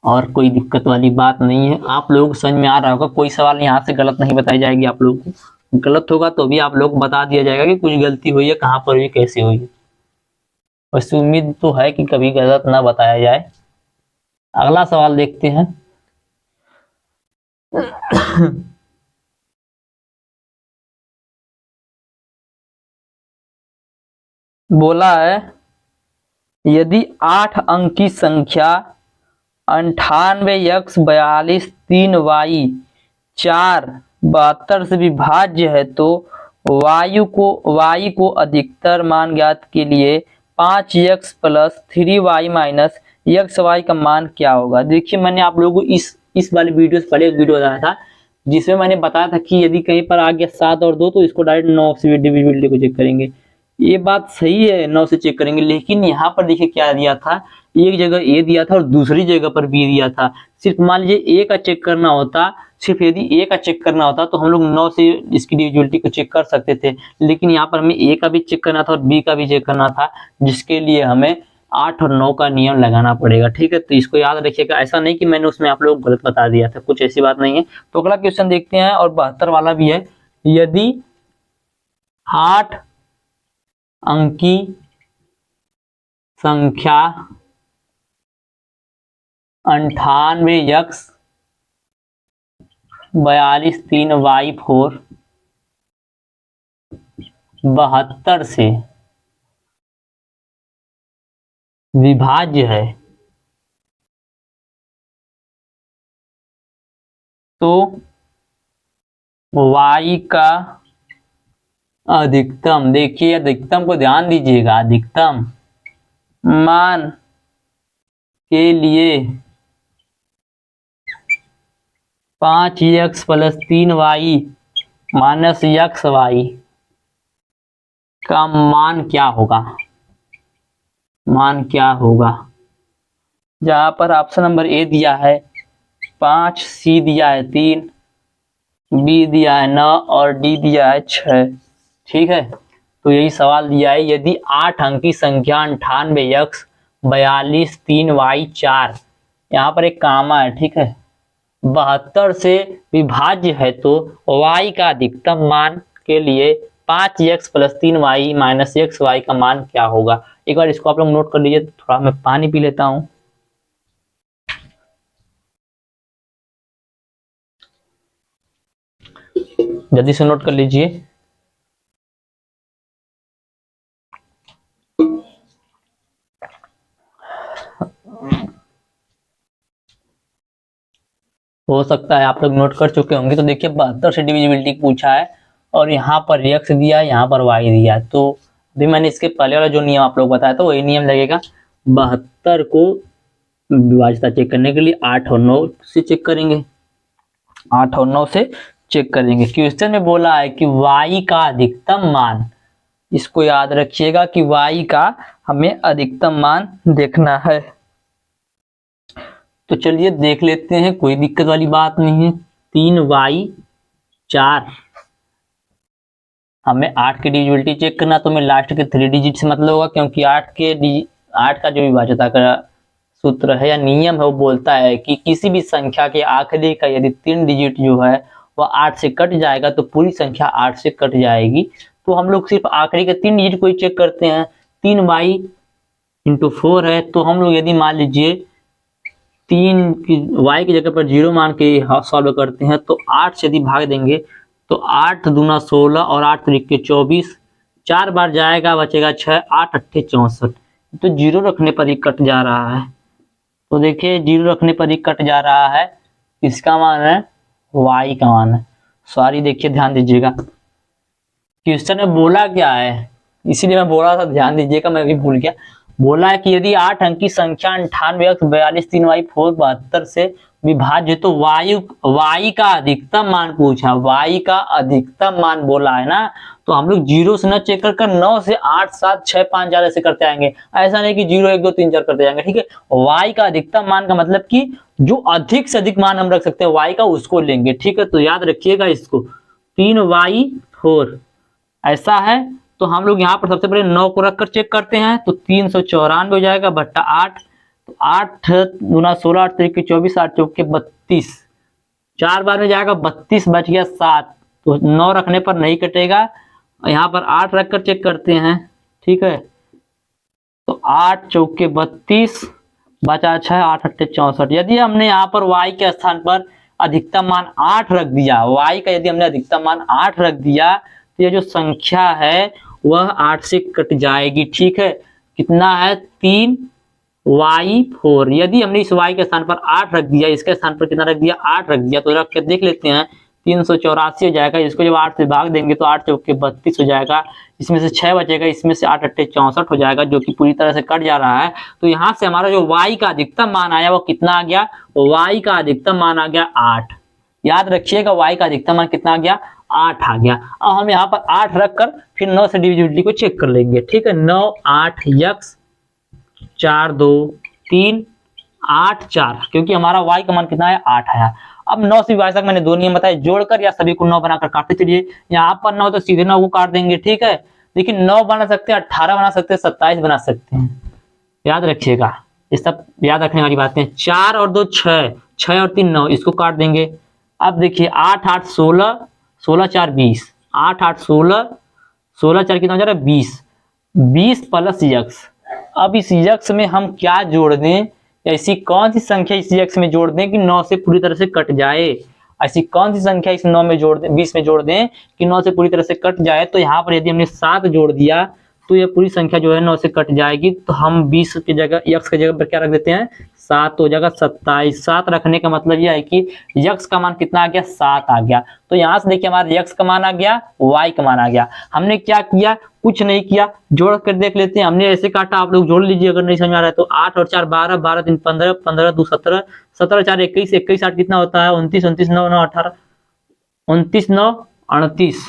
और कोई दिक्कत वाली बात नहीं है। आप लोग समझ में आ रहा होगा, कोई सवाल यहाँ से गलत नहीं बताई जाएगी आप लोगों को। गलत होगा तो भी आप लोग बता दिया जाएगा कि कुछ गलती हुई है, कहाँ पर हुई, कैसे हुई है। वैसे उम्मीद तो है कि कभी गलत ना बताया जाए। अगला सवाल देखते हैं। बोला है यदि 8 अंक की संख्या 98x 42 3y 4 72 से विभाज्य है तो y को अधिकतर मान ज्ञात के लिए 5x plus 3y minus xy का मान क्या होगा। देखिए, मैंने आप लोगों को इस वाली वीडियो से पहले एक वीडियो बताया था, जिसमें मैंने बताया था कि यदि कहीं पर आ गया 7 और 2 तो इसको डायरेक्ट 9 से डिविजिबिलिटी को चेक करेंगे। ये बात सही है, 9 से चेक करेंगे, लेकिन यहाँ पर देखिए क्या दिया था, एक जगह ए दिया था और दूसरी जगह पर बी दिया था। सिर्फ मान लीजिए ए का चेक करना होता, सिर्फ यदि ए का चेक करना होता तो हम लोग 9 से इसकी डिविजिबिलिटी को चेक कर सकते थे, लेकिन यहाँ पर हमें ए का भी चेक करना था और बी का भी चेक करना था, जिसके लिए हमें 8 और 9 का नियम लगाना पड़ेगा। ठीक है, तो इसको याद रखिएगा, ऐसा नहीं कि मैंने उसमें आप लोग गलत बता दिया था, कुछ ऐसी बात नहीं है। तो अगला क्वेश्चन देखते हैं, और 72 वाला भी है। यदि 8 अंकी संख्या 98x 42 3y4 72 से विभाज्य है तो y का अधिकतम, देखिए अधिकतम को ध्यान दीजिएगा, अधिकतम मान के लिए 5x plus 3y minus xy का मान क्या होगा। मान क्या होगा, जहां पर ऑप्शन नंबर ए दिया है 5, सी दिया है 3, बी दिया है 9 और डी दिया है 6। ठीक है, तो यही सवाल दिया है, यदि 8 अंक की संख्या 98x 42 3y 4, यहाँ पर एक कामा है, ठीक है, 72 से विभाज्य है तो y का अधिकतम मान के लिए 5x plus 3y minus xy का मान क्या होगा। एक बार इसको आप लोग नोट कर लीजिए। थोड़ा मैं पानी पी लेता हूं। जल्दी से नोट कर लीजिए। हो सकता है आप लोग नोट कर चुके होंगे। तो देखिए 72 से डिविजिबिलिटी पूछा है और यहाँ पर x दिया है, यहाँ पर y दिया है। तो अभी मैंने इसके पहले वाला जो नियम आप लोग बताया था वही नियम लगेगा। 72 को विभाज्यता चेक करने के लिए 8 और 9 से चेक करेंगे, 8 और 9 से चेक करेंगे। क्वेश्चन में बोला है कि y का अधिकतम मान, इसको याद रखिएगा कि y का हमें अधिकतम मान देखना है। तो चलिए देख लेते हैं, कोई दिक्कत वाली बात नहीं है। 3y 4, हमें 8 की डिविजिबिलिटी चेक करना, तो हमें लास्ट के 3 डिजिट से मतलब होगा, क्योंकि 8 का जो विभाज्यता का सूत्र है या नियम है वो बोलता है कि किसी भी संख्या के आखिरी का यदि 3 डिजिट जो है वह 8 से कट जाएगा तो पूरी संख्या 8 से कट जाएगी। तो हम लोग सिर्फ आखिरी के 3 डिजिट को ही चेक करते हैं। 3y × 4 है, तो हम लोग यदि मान लीजिए 3 की y की जगह पर 0 मान के सॉल्व करते हैं तो 8 से यदि भाग देंगे तो 8 दूना 16 और 8 तरीके 24, 4 बार जाएगा, बचेगा 6, 8 अट्ठे 64। तो 0 रखने पर ही कट जा रहा है। तो देखिए 0 रखने पर ही कट जा रहा है, इसका मान है y का मान है। सॉरी, देखिए ध्यान दीजिएगा क्वेश्चन में बोला क्या है, इसीलिए मैं बोला था ध्यान दीजिएगा, मैं भी भूल गया। बोला है कि यदि 8 अंक की संख्या 98x 42 3y 4 72 से विभाज्य तो y का अधिकतम मान पूछा, y का अधिकतम मान बोला है ना। तो हम लोग 0 से न चेक कर 9 से 8 7 6 5 4 ऐसे करते आएंगे, ऐसा नहीं कि 0 1 2 3 4 करते जाएंगे। ठीक है, y का अधिकतम मान का मतलब कि जो अधिक से अधिक मान हम रख सकते हैं y का उसको लेंगे। ठीक है, तो याद रखिएगा इसको। 3y 4 ऐसा है, तो हम लोग यहाँ पर सबसे पहले 9 को रखकर चेक करते हैं, तो 394 हो जाएगा बट्टा 8। तो 8 दूना 16 8 तरीके 24 8 चौके 32, 4 बार में जाएगा 32, बच गया 7। तो 9 रखने पर नहीं कटेगा, यहाँ पर 8 रखकर चेक करते हैं। ठीक है, तो 8 चौके 32, बचा 6 8 अट्ठे 64। यदि हमने यहाँ पर y के स्थान पर अधिकतम मान 8 रख दिया, y का यदि हमने अधिकतम मान 8 रख दिया तो ये जो संख्या है वह 8 से कट जाएगी। ठीक है, कितना है 3y 4। यदि हमने इस y के स्थान पर 8 रख दिया, इसके स्थान पर कितना रख दिया 8 रख दिया, तो रख के देख लेते हैं 384 हो जाएगा। इसको जब 8 से भाग देंगे तो 8 चौके 32 हो जाएगा, इसमें से 6 बचेगा, इसमें से 8 अट्ठे 64 हो जाएगा, जो कि पूरी तरह से कट जा रहा है। तो यहाँ से हमारा जो y का अधिकतम मान आया वो कितना आ गया, y का अधिकतम मान आ गया 8। याद रखिएगा y का अधिकतम मान कितना आ गया 8 आ गया। अब हम यहाँ पर 8 रख कर फिर 9 से डिविजिबिलिटी को चेक कर लेंगे। ठीक है, 9 8 x 4 2 3 8 4, क्योंकि हमारा y का मान कितना है 8 आया। अब 9 से विभाजक मैंने 2 नियम बताए, जोड़कर या सभी को 9 बनाकर काटते चलिए। यहाँ पर 9 तो सीधे 9 को काट देंगे। ठीक है, लेकिन 9 बना सकते हैं, 18 बना सकते हैं, 27 बना सकते हैं। याद रखिएगा, ये सब याद रखने वाली बातें। 4 और 2 6, 6 और 3 9, इसको काट देंगे। अब देखिए 8 8 16, 16 4 20, 8 8 16, 16 4 कितना हो जा रहा है 20, 20 प्लस यक्स। अब इस यक्स में हम क्या जोड़ दें, ऐसी कौन सी संख्या इस यक्स में जोड़ दें कि 9 से पूरी तरह से कट जाए। ऐसी कौन सी संख्या इस 9 में जोड़ दें, 20 में जोड़ दें कि 9 से पूरी तरह से कट जाए। तो यहाँ पर यदि हमने 7 जोड़ दिया तो ये पूरी संख्या जो है 9 से कट जाएगी। तो हम 20 की जगह यक्स की जगह पर क्या रख देते हैं 7 हो जाएगा 27। 7 रखने का मतलब यह है कि यक्स का मान कितना आ गया 7 आ गया। तो यहाँ से देखिए हमारा यक्स का मान आ गया, y का मान आ गया। हमने क्या किया, कुछ नहीं किया, जोड़ कर देख लेते हैं। हमने ऐसे काटा, आप लोग जोड़ लीजिए अगर नहीं समझ आ रहा है तो। 8 और 4 12, 12 3 15, 15 2 17, 17 4 21, 21 8 कितना होता है 29, 29 9 9 18, 29 9 38।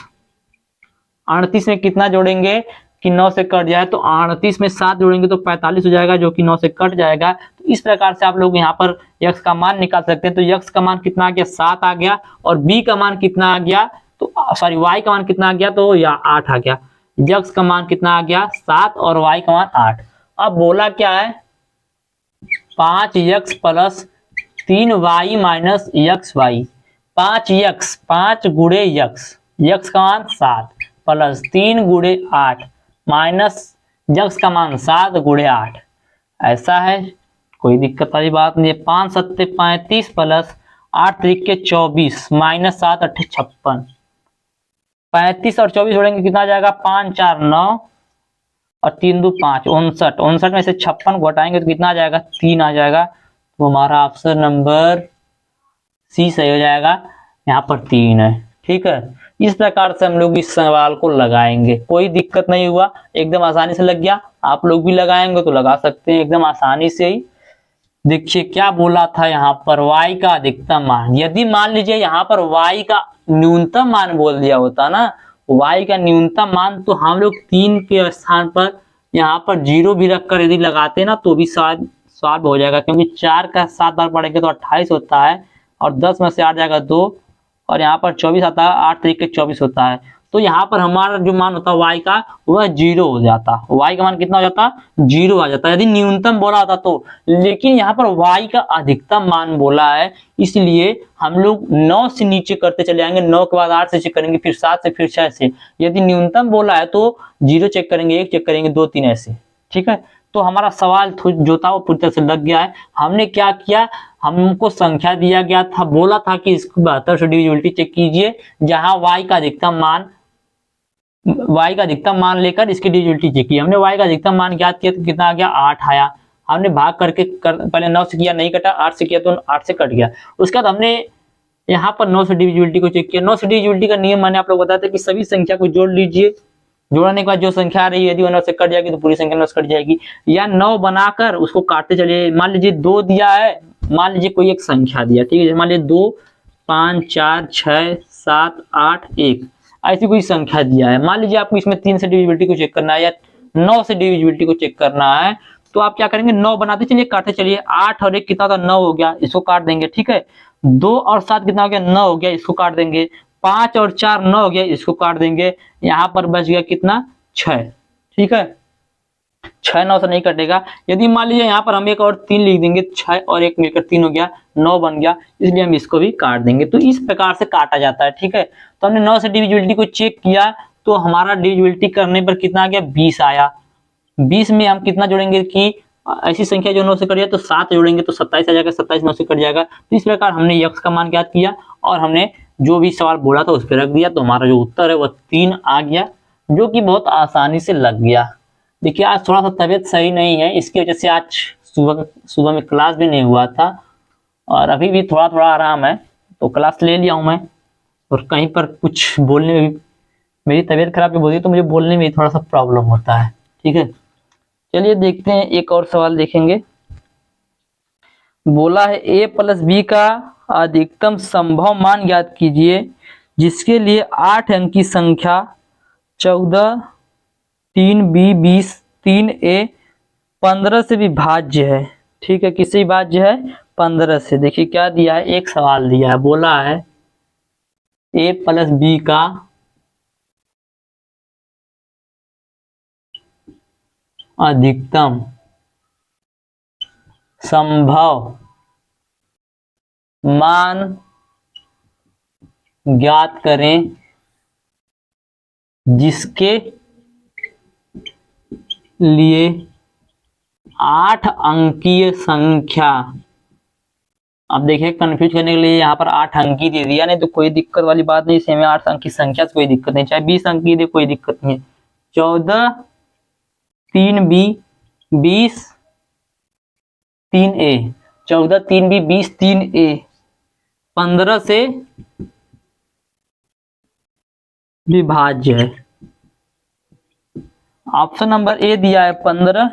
38 में कितना जोड़ेंगे कि 9 से कट जाए, तो 38 में 7 जोड़ेंगे तो 45 हो जाएगा, जो कि 9 से कट जाएगा। तो इस प्रकार से आप लोग यहाँ पर x का मान निकाल सकते हैं। तो x का मान कितना आ गया 7 आ गया, और b का मान कितना आ गया, तो सॉरी y का मान कितना आ गया, तो या 8 आ गया। x का मान कितना आ गया 7 और y का मान 8। अब बोला क्या है 5x plus 3y minus xy। 5x 5 गुणे x का मान 7 प्लस 3 गुणे 8 माइनस x का मान 7 गुणे 8। ऐसा है, कोई दिक्कत वाली बात नहीं है। 5 7 35 प्लस 8 तरीके 24 माइनस 7 8 56। 35 और 24 जोड़ेंगे कितना आ जाएगा 5 4 9 और 3 2 5 59। 59 में से 56 को हटाएंगे तो कितना आ जाएगा 3 आ जाएगा। तो हमारा ऑप्शन नंबर सी सही हो जाएगा, यहाँ पर 3 है। ठीक है, इस प्रकार से हम लोग इस सवाल को लगाएंगे, कोई दिक्कत नहीं हुआ, एकदम आसानी से लग गया। आप लोग भी लगाएंगे तो लगा सकते हैं एकदम आसानी से ही। देखिए क्या बोला था यहाँ पर, y का अधिकतम मान। यदि मान लीजिए यहाँ पर y का न्यूनतम मान बोल दिया होता ना, y का न्यूनतम मान, तो हम लोग 3 के स्थान पर यहाँ पर 0 भी रखकर यदि लगाते ना तो भी सॉल्व हो जाएगा, क्योंकि 4 का 7 बार पढ़ेंगे तो 28 होता है, और 10 में से 8 जाएगा 2, और यहाँ पर 24 आता है, 8 तरीके 24 होता है। तो यहाँ पर हमारा जो मान होता है y का, वह 0 हो जाता। y का मान कितना हो जाता, 0 आ जाता यदि न्यूनतम बोला होता तो। लेकिन यहाँ पर y का अधिकतम मान बोला है, इसलिए हम लोग 9 से नीचे करते चले जाएंगे, 9 के बाद 8 से चेक करेंगे, फिर 7 से, फिर 6 से। यदि न्यूनतम बोला है तो 0 चेक करेंगे, 1 चेक करेंगे, 2 3 ऐसे। ठीक है, तो हमारा सवाल जो था वो पूरी तरह से लग गया है। हमने क्या किया, हमको संख्या दिया गया था, बोला था कि इसको 72 से डिविजिबिलिटी चेक कीजिए, जहां y का अधिकतम मान लेकर इसकी डिविजिबिलिटी चेक की। हमने y का अधिकतम मान ज्ञात किया तो कितना आ गया, 8 आया। हमने भाग करके पहले 9 से किया, नहीं कटा, 8 से किया तो 8 से कट गया। उसके बाद हमने यहाँ पर 9 से डिविजिबिलिटी को चेक किया। 9 से डिविजिबिलिटी का नियम मैंने आप लोग बताया था कि सभी संख्या को जोड़ लीजिए, जोड़ने के बाद जो संख्या आ रही है यदि 9 से कट जाएगी तो पूरी संख्या 9 से कट जाएगी, या 9 बनाकर उसको काटते चलिए। मान लीजिए 2 दिया है, मान लीजिए कोई एक संख्या दिया, ठीक है, मान लीजिए 2 5 4 6 7 8 1 ऐसी कोई संख्या दिया है। मान लीजिए आपको इसमें 3 से डिविजिबिलिटी को चेक करना है या 9 से डिविजिबिलिटी को चेक करना है, तो आप क्या करेंगे, 9 बनाते चलिए, काटते चलिए। 8 और 1 कितना होता है, 9 हो गया, इसको काट देंगे। ठीक है, 2 और 7 कितना हो गया, 9 हो गया, इसको काट देंगे। 5 और 4 9 हो गया, इसको काट देंगे। यहाँ पर बच गया कितना, 6। ठीक है, 6 9 से नहीं कटेगा। यदि मान लीजिए यहाँ पर हम 1 और 3 लिख देंगे, 6 और 1 मिलकर 3 हो गया, 9 बन गया, इसलिए हम इसको भी काट देंगे। तो इस प्रकार से काटा जाता है। ठीक है, तो हमने 9 से डिविजिबिलिटी को चेक किया, तो हमारा डिविजिबिलिटी करने पर कितना आ गया, 20 आया। 20 में हम कितना जोड़ेंगे कि ऐसी संख्या जो 9 से कट जाए तो 7 जोड़ेंगे तो 27 आ जाएगा, 27 9 से कट जाएगा। तो इस प्रकार हमने x का मान ज्ञात किया और हमने जो भी सवाल बोला था उस पर रख दिया, तो हमारा जो उत्तर है वह 3 आ गया, जो कि बहुत आसानी से लग गया। देखिए आज थोड़ा सा तबीयत सही नहीं है, इसकी वजह से आज सुबह में क्लास भी नहीं हुआ था, और अभी भी थोड़ा थोड़ा आराम है, तो क्लास ले लिया हूँ मैं। और कहीं पर कुछ बोलने में भी मेरी तबीयत खराब भी होती है, तो मुझे बोलने में थोड़ा सा प्रॉब्लम होता है। ठीक है, चलिए देखते हैं, एक और सवाल देखेंगे। बोला है a प्लस बी का अधिकतम संभव मान ज्ञात कीजिए, जिसके लिए 8 अंक की संख्या 14 3b 20 3a 15 से विभाज्य है। ठीक है, किससे विभाज्य है, 15 से। देखिए क्या दिया है, एक सवाल दिया है, बोला है a प्लस बी का अधिकतम संभव मान ज्ञात करें, जिसके लिए 8 अंकीय संख्या। अब देखिए कंफ्यूज करने के लिए यहाँ पर 8 अंकी दे दिया, नहीं तो कोई दिक्कत वाली बात नहीं, इसमें 8 अंक की संख्या से कोई दिक्कत नहीं, चाहे 20 अंकी दे कोई दिक्कत नहीं है। 14 3b 20 3a, 14 3b 20 3a 15 से विभाज्य है। ऑप्शन नंबर ए दिया है 15,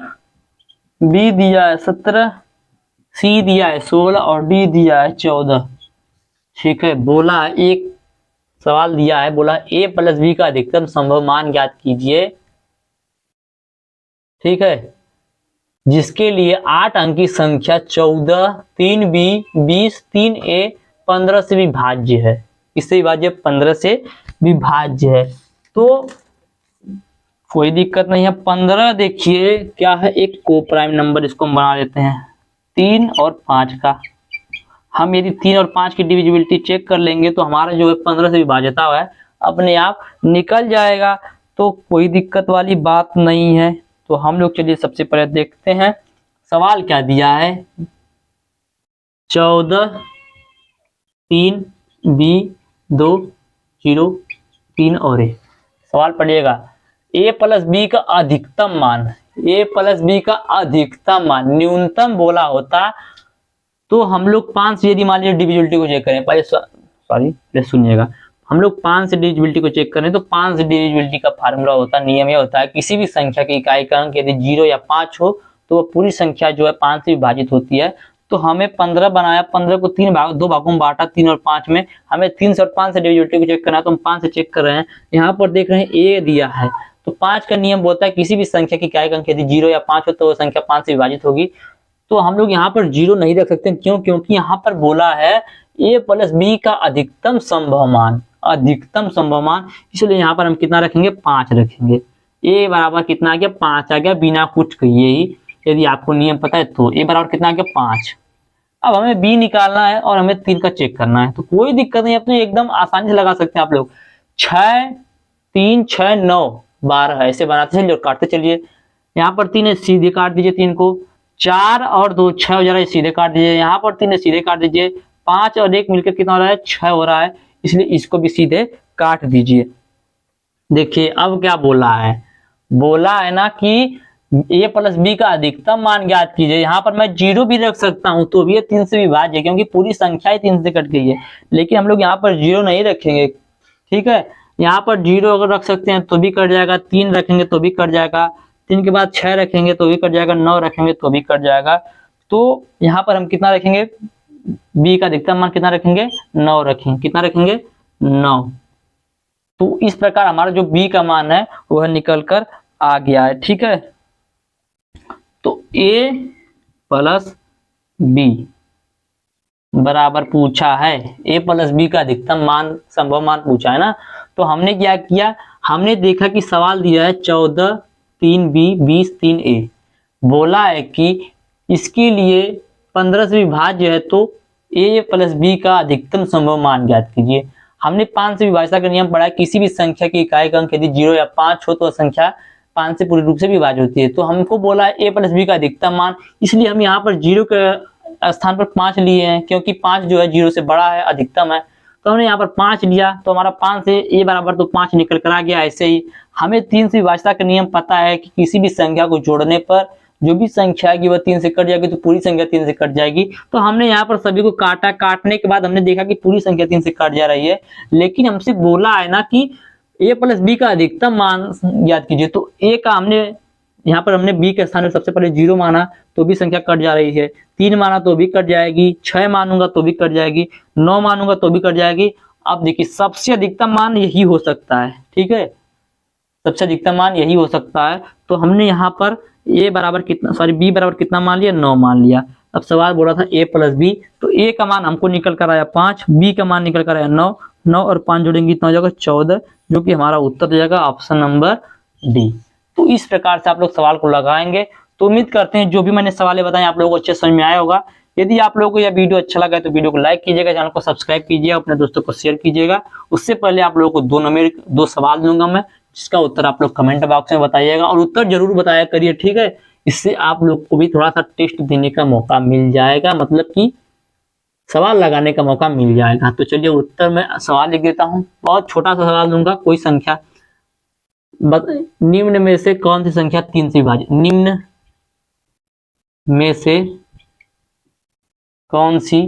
बी दिया है 17, सी दिया है 16 और डी दिया है 14। ठीक है, बोला है एक सवाल दिया है, बोला ए प्लस बी का अधिकतम संभव मान ज्ञात कीजिए। ठीक है, जिसके लिए 8 अंक की संख्या 14 3b 20 3a 15 से विभाज्य है। इससे विभाज्य 15 से विभाज्य है, तो कोई दिक्कत नहीं है। 15 देखिए क्या है, एक को प्राइम नंबर, इसको हम बना लेते हैं 3 और 5 का। हम यदि 3 और 5 की डिविजिबिलिटी चेक कर लेंगे तो हमारा जो है 15 से विभाज्यता है अपने आप निकल जाएगा, तो कोई दिक्कत वाली बात नहीं है। तो हम लोग चलिए सबसे पहले देखते हैं सवाल क्या दिया है। 14 3 b 2 0 3 और a। सवाल पढ़िएगा, a प्लस बी का अधिकतम मान, a प्लस बी का अधिकतम मान, न्यूनतम बोला होता तो हम लोग 5 से यदि मान लीजिए डिविजिबिलिटी को चेक करें, पहले पहले सुनिएगा, हम लोग 5 से डिविजिबिलिटी को चेक करें तो 5 से डिविजिबिलिटी का फार्मूला होता है, नियम यह होता है किसी भी संख्या की इकाई का अंक यदि 0 या 5 हो तो वो पूरी संख्या जो है 5 से विभाजित होती है। तो हमें 15 बनाया, 15 को 2 भागों में बांटा, 3 और 5 में, हमें 3 से और 5 से डिविजिबिलिटी को चेक करना है तो हम 5 से चेक कर रहे हैं। यहाँ पर देख रहे हैं ए दिया है, तो 5 का नियम बोलता है किसी भी संख्या की इकाई का अंक यदि 0 या 5 हो तो वो संख्या 5 से विभाजित होगी। तो हम लोग यहाँ पर 0 नहीं रख सकते, क्यों? क्योंकि यहाँ पर बोला है a प्लस बी का अधिकतम संभव मान, अधिकतम संभव मान, इसलिए यहाँ पर हम कितना रखेंगे? 5 रखेंगे। a बराबर कितना आ गया? 5 आ गया, बिना कुछ कहिए ही, यदि आपको नियम पता है तो। a बराबर कितना आ गया? 5। अब हमें b निकालना है और हमें 3 का चेक करना है, तो कोई दिक्कत नहीं, अपने एकदम आसानी से लगा सकते हैं आप लोग। 6 3 6 9 12 ऐसे बनाते चलिए और काटते चलिए। यहाँ पर 3 है, सीधे काट दीजिए 3 को। 4 और 2 6 हो जा रहा है, सीधे काट दीजिए। यहाँ पर 3 है, सीधे काट दीजिए। 5 और 1 मिलकर कितना हो रहा है? 6 हो रहा है, इसलिए इसको भी सीधे काट दीजिए। देखिए अब क्या बोला है, बोला है ना कि a प्लस बी का अधिकतम मान ज्ञात कीजिए। यहाँ पर मैं 0 भी रख सकता हूँ तो भी ये 3 से विभाज्य है, क्योंकि पूरी संख्या ही 3 से कट गई है, लेकिन हम लोग यहाँ पर 0 नहीं रखेंगे, ठीक है। यहाँ पर 0 अगर रख सकते हैं तो भी कट जाएगा, 3 रखेंगे तो भी कट जाएगा, 3 के बाद 6 रखेंगे तो भी कट जाएगा, 9 रखेंगे तो भी कट जाएगा। तो यहाँ पर हम कितना रखेंगे? b का अधिकतम मान कितना रखेंगे? 9 रखेंगे। कितना रखेंगे? 9। तो इस प्रकार हमारा जो b का मान है वह निकल कर आ गया है, ठीक है। तो a प्लस बी बराबर पूछा है, a प्लस बी का अधिकतम मान, संभव मान पूछा है ना। तो हमने क्या किया, हमने देखा कि सवाल दिया है 14 3 b 20 3 a, बोला है कि इसके लिए 15 से विभाज्य है तो a प्लस बी का अधिकतम संभव मान ज्ञात कीजिए। हमने 5 से विभाज्यता का नियम पढ़ा है, किसी भी संख्या की इकाई का अंक यदि 0 या 5 हो तो संख्या 5 से पूरी रूप से विभाज्य होती है। तो हमको बोला है a प्लस बी का अधिकतम मान, इसलिए हम यहाँ पर 0 के स्थान पर 5 लिए हैं, क्योंकि 5 जो है 0 से बड़ा है, अधिकतम है। तो हमने यहाँ पर 5 लिया, तो हमारा 5 से a बराबर तो 5 निकल कर आ गया। ऐसे ही हमें 3 से विभाज्यता का नियम पता है कि किसी भी संख्या को जोड़ने पर जो भी संख्या आएगी वह 3 से कट जाएगी, तो पूरी संख्या 3 से कट जाएगी। तो हमने यहाँ पर सभी को काटा, काटने के बाद हमने देखा कि पूरी संख्या 3 से कट जा रही है, लेकिन हमसे बोला है ना कि a प्लस बी का अधिकतम मान याद कीजिए। तो a का हमने यहाँ पर हमने b के स्थान में सबसे पहले 0 माना तो भी संख्या कट जा रही है, 3 माना तो भी कट जाएगी, 6 मानूंगा तो भी कट जाएगी, 9 मानूंगा तो भी कट जाएगी। अब देखिए सबसे अधिकतम मान यही हो सकता है, ठीक है, सबसे अधिकतम मान यही हो सकता है। तो हमने यहाँ पर a बराबर कितना, सॉरी b बराबर कितना मान लिया? 9 मान लिया। अब सवाल बोला था a प्लस बी, तो a का मान हमको निकल कर आया 5, b का मान निकल कर आया 9, 9 और 5 जोड़ेंगे इतना हो जाएगा 14, जो कि हमारा उत्तर हो जाएगा ऑप्शन नंबर डी। तो इस प्रकार से आप लोग सवाल को लगाएंगे। तो उम्मीद करते हैं जो भी मैंने सवाल बताए आप लोगों को अच्छे समझ में आया होगा। यदि आप लोगों को यह वीडियो अच्छा लगा है तो वीडियो को लाइक कीजिएगा, चैनल को सब्सक्राइब कीजिएगा, अपने दोस्तों को शेयर कीजिएगा। उससे पहले आप लोगों को 2 सवाल दूंगा मैं, जिसका उत्तर आप लोग कमेंट बॉक्स में बताइएगा, और उत्तर जरूर बताया करिए, ठीक है। इससे आप लोग को भी थोड़ा सा टेस्ट देने का मौका मिल जाएगा, मतलब कि सवाल लगाने का मौका मिल जाएगा। तो चलिए उत्तर में सवाल लिख देता हूँ, बहुत छोटा सा सवाल दूंगा। कोई संख्या, निम्न में से कौन सी संख्या 3 से विभाजित, निम्न में से कौन सी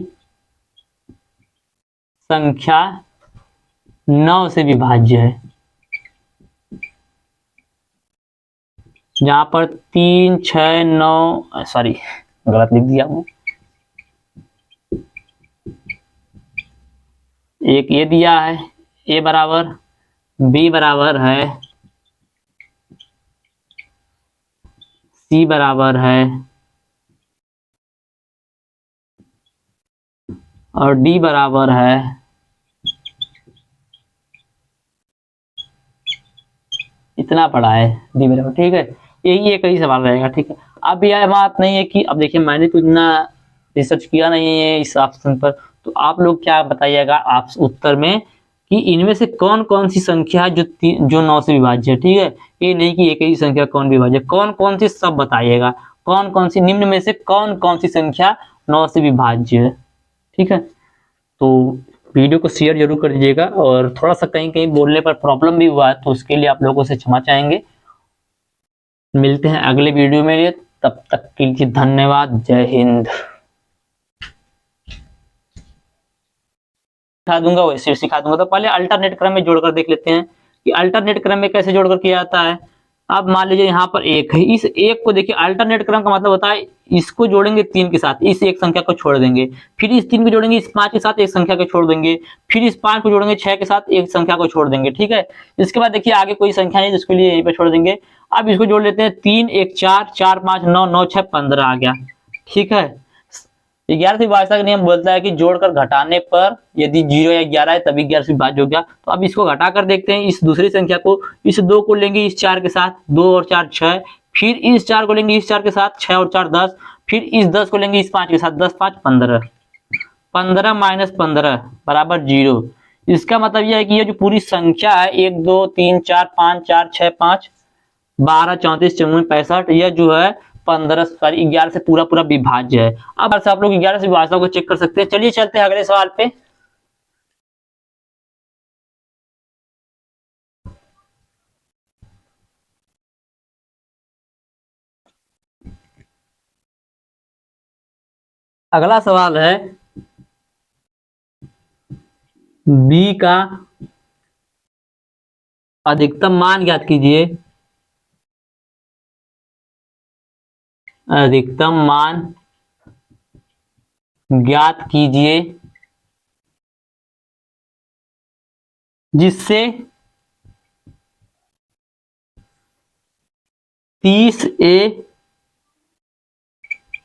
संख्या 9 से विभाज्य है? जहां पर 3 6 9, सॉरी गलत लिख दिया हूं, एक ये दिया है a बराबर, b बराबर है, c बराबर है और d बराबर है, इतना पड़ा है d बराबर, ठीक है। यही एक ही सवाल रहेगा, ठीक है। अब यह बात नहीं है कि, अब देखिए मैंने तो इतना रिसर्च किया नहीं है इस ऑप्शन पर, तो आप लोग क्या बताइएगा आप उत्तर में कि इनमें से कौन कौन सी संख्या है जो 9 से विभाज्य है, ठीक है। ये नहीं कि एक ही संख्या कौन विभाज्य, कौन कौन सी सब बताइएगा, कौन कौन सी निम्न में से कौन कौन सी संख्या 9 से विभाज्य है, ठीक है। तो वीडियो को शेयर जरूर कर दीजिएगा, और थोड़ा सा कहीं कहीं बोलने पर प्रॉब्लम भी हुआ है तो उसके लिए आप लोगों से क्षमा चाहेंगे। मिलते हैं अगले वीडियो में, तब तक के लिए धन्यवाद। जय हिंद। सिखा दूंगा वैसे सिखा दूंगा। तो पहले अल्टरनेट क्रम में जोड़कर देख लेते हैं कि अल्टरनेट क्रम में कैसे जोड़कर किया जाता है। अब मान लीजिए यहाँ पर एक है, इस एक को देखिए, अल्टरनेट क्रम का मतलब होता है इसको जोड़ेंगे 3 के साथ, इस एक संख्या को छोड़ देंगे, फिर इस 3 को जोड़ेंगे इस 5 के साथ एक संख्या को छोड़ देंगे, फिर इस 5 को जोड़ेंगे 6 के साथ एक संख्या को छोड़ देंगे। ठीक है, इसके बाद देखिए आगे कोई संख्या नहीं, जिसके लिए यहीं पे छोड़ देंगे। अब इसको जोड़ लेते हैं, 3 1 4 4 5 9 9 6 15 आ गया। ठीक है, 11वीं भाषा का नियम बोलता है कि जोड़कर घटाने पर यदि 0 या 11 है तभी 11 से विभाज्य हो गया। तो अब इसको घटा कर देखते हैं, इस दूसरी संख्या को, इस 2 को लेंगे इस 4 के साथ, 2 और 4 6, फिर इस 4 को लेंगे इस 4 के साथ, 6 और 4 10, फिर इस 10 को लेंगे इस 5 के साथ, 10 5 15, 15 माइनस 15 बराबर 0। इसका मतलब यह है कि ये जो पूरी संख्या है 1 2 3 4 5 4 6 5 12 34 54 65, यह जो है 11 से पूरा पूरा विभाज्य है। अब से आप लोग 11 से विभाज्यता को चेक कर सकते हैं। चलिए चलते हैं अगले सवाल पे। अगला सवाल है b का अधिकतम मान ज्ञात कीजिए। अधिकतम मान ज्ञात कीजिए जिससे 30A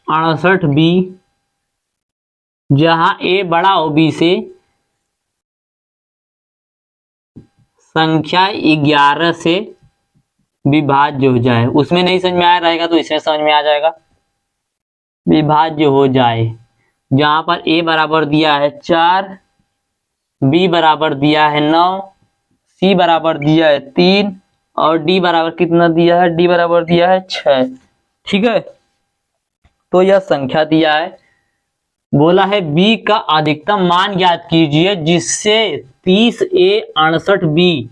68B, जहां a बड़ा हो b से, संख्या 11 से विभाज्य हो जाए। उसमें नहीं समझ में आया रहेगा तो इसमें समझ में आ जाएगा। विभाज्य हो जाए, जहां पर a बराबर दिया है 4, b बराबर दिया है 9, c बराबर दिया है 3 और d बराबर कितना दिया है, d बराबर दिया है 6। ठीक है, तो यह संख्या दिया है, बोला है b का अधिकतम मान ज्ञात कीजिए जिससे 30A 68B,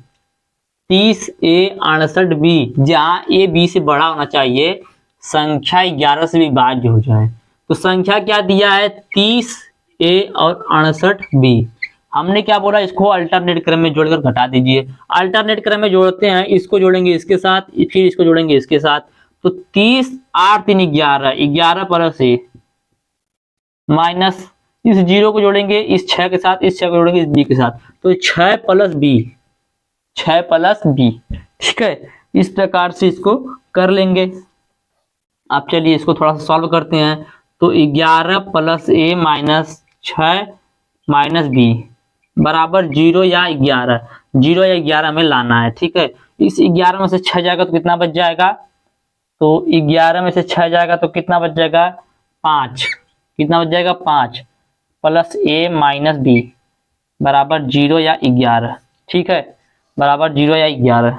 30A 68B, जहां a b से बड़ा होना चाहिए, संख्या 11 से विभाज्य हो जाए। तो संख्या क्या दिया है, 30A और 68B। हमने क्या बोला, इसको अल्टरनेट क्रम में जोड़कर घटा दीजिए। अल्टरनेट क्रम में जोड़ते हैं, इसको जोड़ेंगे इसके साथ, फिर इसको जोड़ेंगे इसके साथ, तो 30 8 3 11, 11 प्लस a माइनस इस 0 को जोड़ेंगे इस 6 के साथ, इस 6 को जोड़ेंगे इस b के साथ, तो 6 प्लस b, 6 प्लस b। ठीक है, इस प्रकार से इसको कर लेंगे। अब चलिए इसको थोड़ा सा सॉल्व करते हैं। तो 11 plus a minus 6 minus b बराबर 0 या 11, 0 या 11 में लाना है। ठीक है, इस 11 में से 6 जाएगा तो कितना बच जाएगा, तो 11 में से 6 जाएगा तो कितना बच जाएगा, 5। कितना बच जाएगा, 5 प्लस a माइनस b बराबर 0 या 11। ठीक है, बराबर 0 या 11।